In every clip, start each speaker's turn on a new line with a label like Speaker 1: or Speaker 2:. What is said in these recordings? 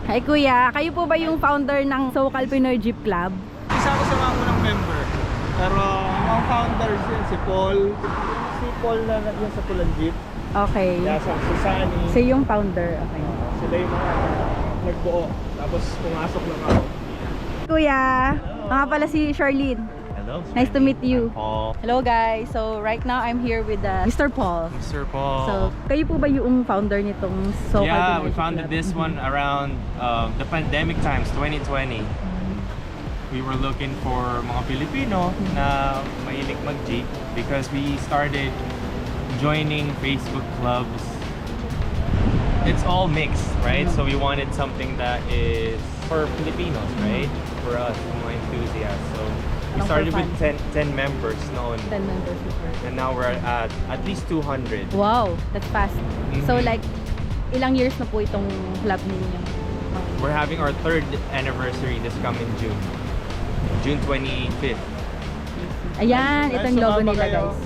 Speaker 1: Hi Kuya, kayo po ba yung founder ng SoCal Pinoy Jeep Club?
Speaker 2: Isa ko sa mga unang member. Pero ang founders yun, si Paul. Si Paul na yun sa pulang jeep.
Speaker 1: Okay.
Speaker 2: Kaya si Sunny.
Speaker 1: So yung founder, okay.
Speaker 2: Sila yung mga nagbuo. Tapos pumasok lang ako.
Speaker 1: Kuya, mga pala si Charlene.
Speaker 2: Hello.
Speaker 1: Nice to meet you.
Speaker 2: Paul.
Speaker 1: Hello guys, so right now I'm here with Mr. Paul.
Speaker 2: Mr. Paul.
Speaker 1: So, kayo po ba yung founder nitong SoCal
Speaker 3: Yeah,
Speaker 1: Pinoy
Speaker 3: we
Speaker 1: Jeep
Speaker 3: founded
Speaker 1: Club?
Speaker 3: this one around the pandemic times, 2020. We were looking for mga Filipino na mahilig mag-jeep because we started joining Facebook clubs. It's all mixed, right? So we wanted something that is for Filipinos, right? For us, mga enthusiasts. So we started with 10 members noon.
Speaker 1: 10 members.
Speaker 3: And now we're at least 200.
Speaker 1: Wow, that's fast. So like, ilang years na po itong club ninyo?
Speaker 3: We're having our 3rd anniversary this coming June. June 25th.
Speaker 1: Ayan, ito yung logo nila guys.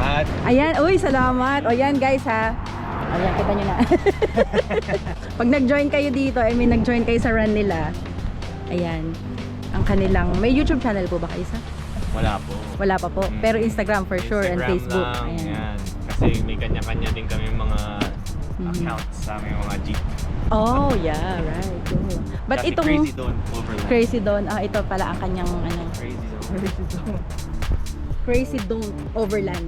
Speaker 3: At
Speaker 1: Ayan, uy, salamat. O yan guys ha. Ayan, kita nyo na. Pag nag-join kayo dito, nag-join kayo sa run nila. Ayan, ang kanilang, may YouTube channel po ba kayo sa?
Speaker 3: wala po.
Speaker 1: Wala pa po, pero Instagram for sure and
Speaker 3: Instagram
Speaker 1: Facebook.
Speaker 3: lang,
Speaker 1: Ayan.
Speaker 3: yan. Kasi may kanya-kanya din kami mga accounts sa aming mga jeep.
Speaker 1: Oh, yeah, right. Cool. But
Speaker 3: Kasi
Speaker 1: itong
Speaker 3: Crazy Don Overland.
Speaker 1: Crazy Don, ito pala ang kanyang ano,
Speaker 3: Crazy Don.
Speaker 1: Crazy Don Overland.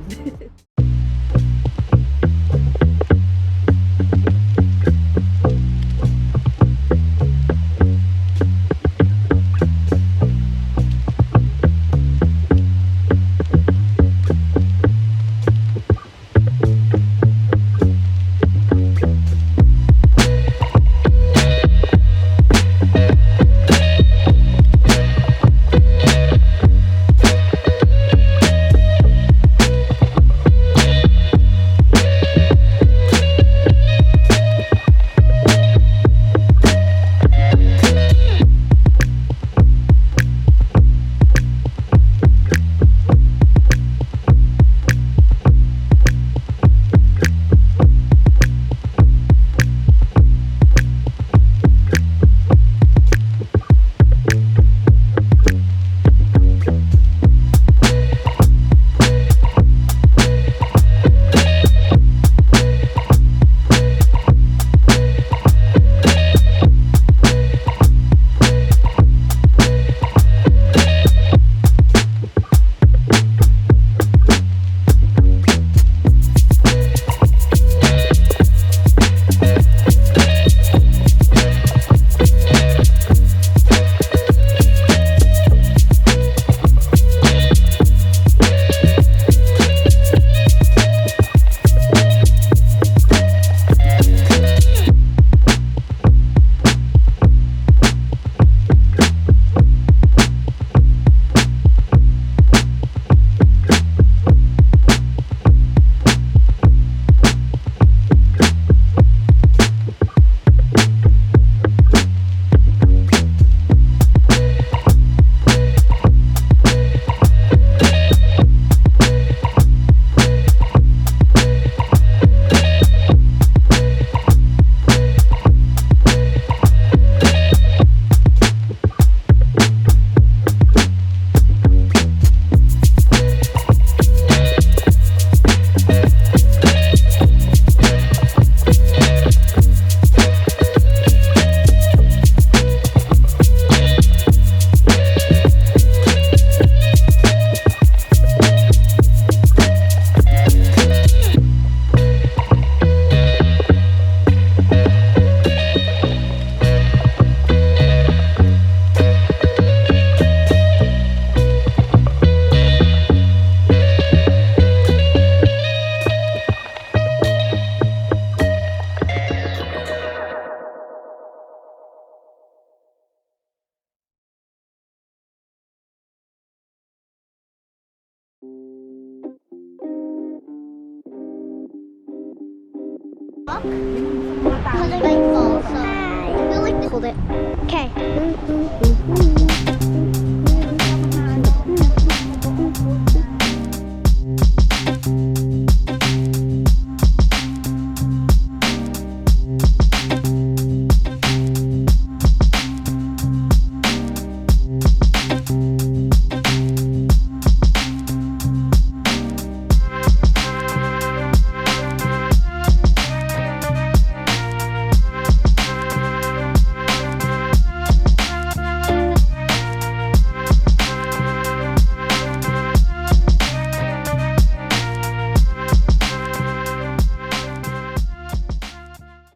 Speaker 4: Because I fall, so I feel like this. Hold it. Okay.